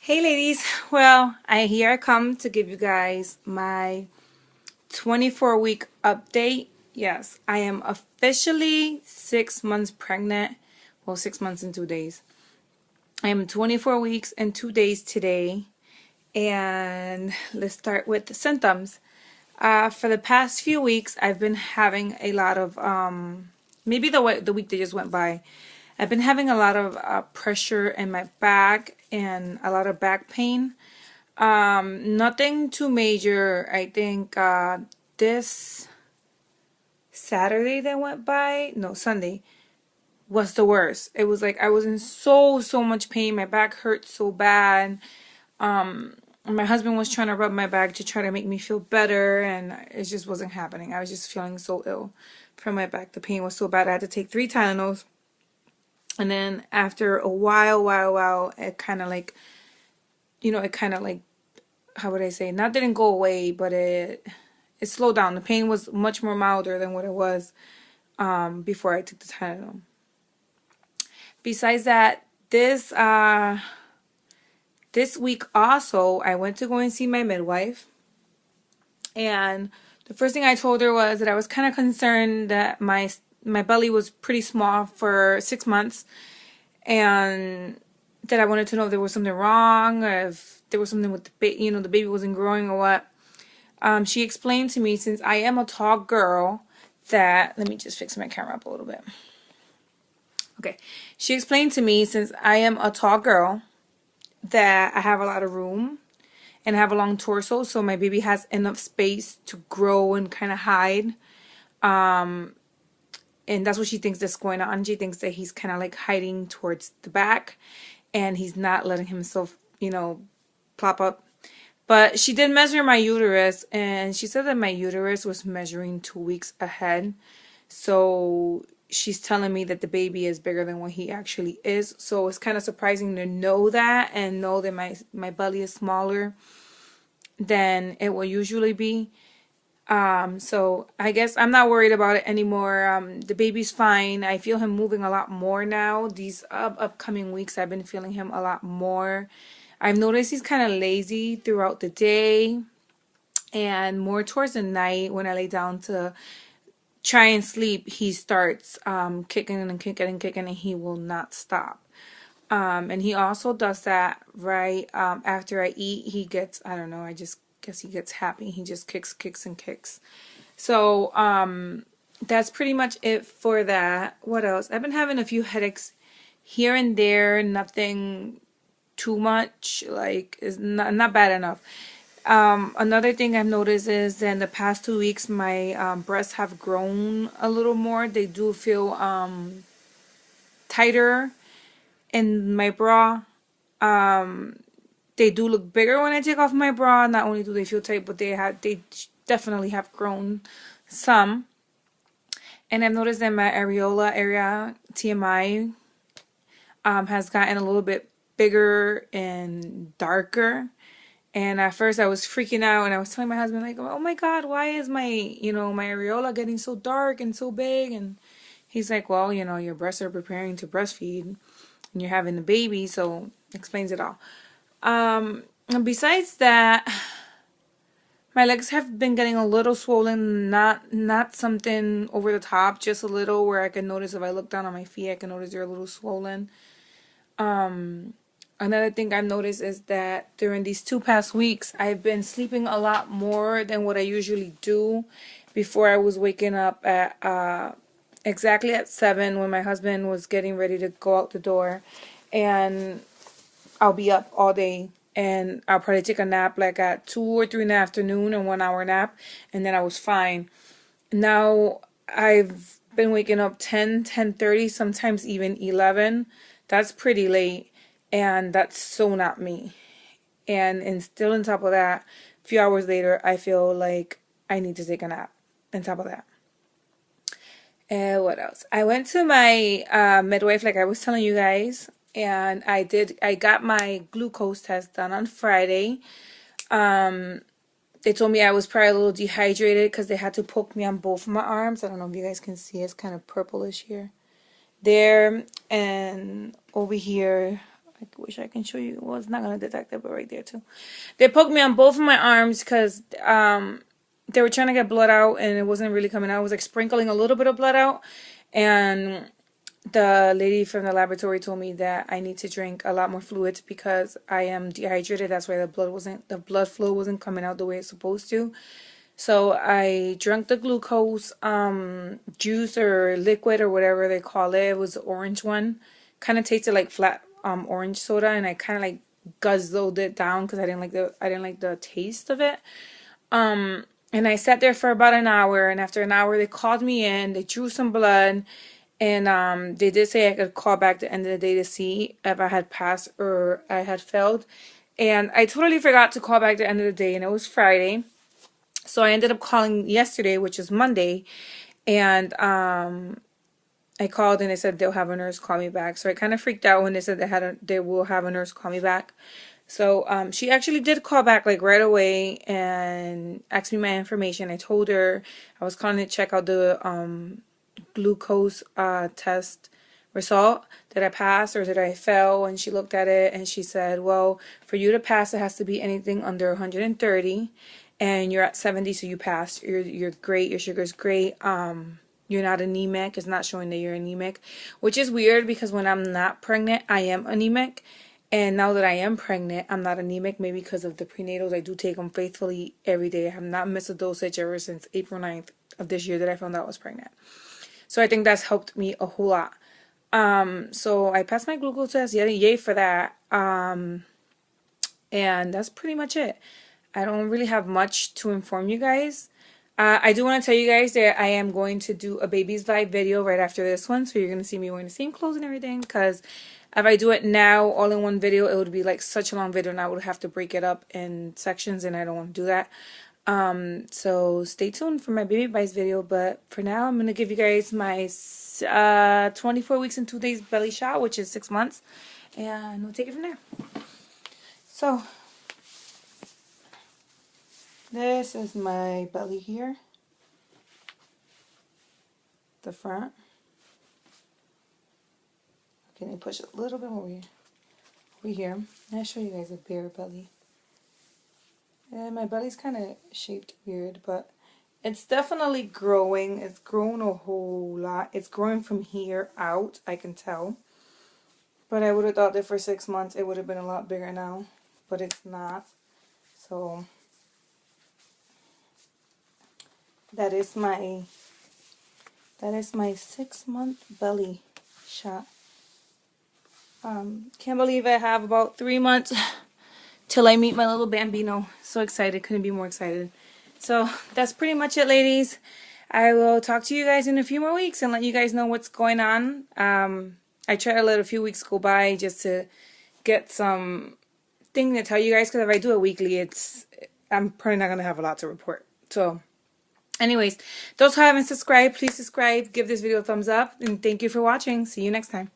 Hey ladies, well, here I come to give you guys my 24-week update. Yes, I am officially 6 months pregnant. Well, 6 months and 2 days. I am 24 weeks and 2 days today. And let's start with the symptoms. For the past few weeks, I've been having a lot of, maybe the week that just went by, I've been having a lot of pressure in my back and a lot of back pain. Nothing too major. I think this Saturday that went by, no, Sunday, was the worst. It was like I was in so much pain. My back hurt so bad. My husband was trying to rub my back to try to make me feel better, and it just wasn't happening. I was just feeling so ill from my back. The pain was so bad. I had to take 3 Tylenols. And then after a while, it kind of like, how would I say, not didn't go away, but it slowed down. The pain was much more milder than what it was before I took the Tylenol. Besides that, this week also, I went to go and see my midwife. And the first thing I told her was that I was kind of concerned that my belly was pretty small for 6 months, and that I wanted to know if there was something wrong, or if there was something with the baby wasn't growing or what. She explained to me, since I am a tall girl, that, let me just fix my camera up a little bit. Okay. She explained to me, since I am a tall girl, that I have a lot of room and I have a long torso, so my baby has enough space to grow and kind of hide. And that's what she thinks is going on. She thinks that he's kind of like hiding towards the back, and he's not letting himself, plop up. But she did measure my uterus, and she said that my uterus was measuring 2 weeks ahead. So she's telling me that the baby is bigger than what he actually is. So it's kind of surprising to know that, and know that my belly is smaller than it will usually be. So I guess I'm not worried about it anymore. The baby's fine. I feel him moving a lot more now. These upcoming weeks, I've been feeling him a lot more. I've noticed he's kind of lazy throughout the day, and more towards the night when I lay down to try and sleep, he starts kicking and kicking and kicking, and he will not stop. And he also does that right after I eat. He gets, I don't know, I just guess he gets happy. He just kicks and kicks. So that's pretty much it for that. What else? I've been having a few headaches here and there. Nothing too much, like is not bad enough. Another thing I've noticed is that in the past 2 weeks my breasts have grown a little more. They do feel tighter in my bra. They do look bigger when I take off my bra. Not only do they feel tight, but they definitely have grown some. And I've noticed that my areola area, TMI, has gotten a little bit bigger and darker. And at first I was freaking out, and I was telling my husband, like, oh my God, why is my areola getting so dark and so big? And he's like, well, your breasts are preparing to breastfeed and you're having a baby, so explains it all. And besides that, my legs have been getting a little swollen, not something over the top, just a little, where I can notice if I look down on my feet, I can notice they're a little swollen. Another thing I've noticed is that during these 2 past weeks, I've been sleeping a lot more than what I usually do. Before, I was waking up at exactly at 7 when my husband was getting ready to go out the door, and I'll be up all day, and I'll probably take a nap like at 2 or 3 in the afternoon, a 1-hour nap, and then I was fine. Now I've been waking up 10:30, sometimes even 11. That's pretty late, and that's so not me. And still on top of that, a few hours later, I feel like I need to take a nap on top of that. What else? I went to my midwife, like I was telling you guys. And I got my glucose test done on Friday. They told me I was probably a little dehydrated because they had to poke me on both of my arms. I don't know if you guys can see. It's kind of purplish here. There and over here I wish I can show you. Well, it's not going to detect it, but right there too. They poked me on both of my arms because they were trying to get blood out and it wasn't really coming out. It was like sprinkling a little bit of blood out. And the lady from the laboratory told me that I need to drink a lot more fluids because I am dehydrated. That's why the blood flow wasn't coming out the way it's supposed to. So I drank the glucose juice or liquid or whatever they call it. It was the orange one. Kind of tasted like flat orange soda, and I kind of like guzzled it down because I didn't like the taste of it. And I sat there for about an hour, and after an hour they called me in. They drew some blood, and they did say I could call back at the end of the day to see if I had passed or I had failed. And I totally forgot to call back at the end of the day, and it was Friday. So I ended up calling yesterday, which is Monday, and I called and they said they'll have a nurse call me back. So I kind of freaked out when they said they will have a nurse call me back. So she actually did call back like right away and asked me my information. I told her I was calling to check out the glucose test result. Did I pass or did I fail? And she looked at it and she said, well, for you to pass, it has to be anything under 130. And you're at 70, so you passed. You're great. Your sugar's great. You're not anemic. It's not showing that you're anemic, which is weird because when I'm not pregnant, I am anemic. And now that I am pregnant, I'm not anemic, maybe because of the prenatals. I do take them faithfully every day. I have not missed a dosage ever since April 9th of this year that I found out I was pregnant. So I think that's helped me a whole lot. So I passed my glucose test. Yay for that. And that's pretty much it. I don't really have much to inform you guys. I do want to tell you guys that I am going to do a baby's vibe video right after this one. So you're going to see me wearing the same clothes and everything. Because if I do it now all in one video, it would be like such a long video. And I would have to break it up in sections. And I don't want to do that. So stay tuned for my baby vibes video. But for now, I'm going to give you guys my 24 weeks and 2 days belly shot, which is 6 months. And we'll take it from there. So this is my belly here, the front. Okay, let me push it a little bit over here. I'll show you guys a bare belly. And my belly's kind of shaped weird, but it's definitely growing. It's grown a whole lot. It's growing from here out, I can tell. But I would have thought that for 6 months it would have been a lot bigger now, but it's not. So that is my 6-month belly shot. Can't believe I have about 3 months till I meet my little Bambino. So excited, couldn't be more excited. So that's pretty much it, ladies. I will talk to you guys in a few more weeks and let you guys know what's going on. I try to let a few weeks go by just to get some thing to tell you guys, because if I do it weekly, I'm probably not gonna have a lot to report. So anyways, those who haven't subscribed, please subscribe, give this video a thumbs up, and thank you for watching. See you next time.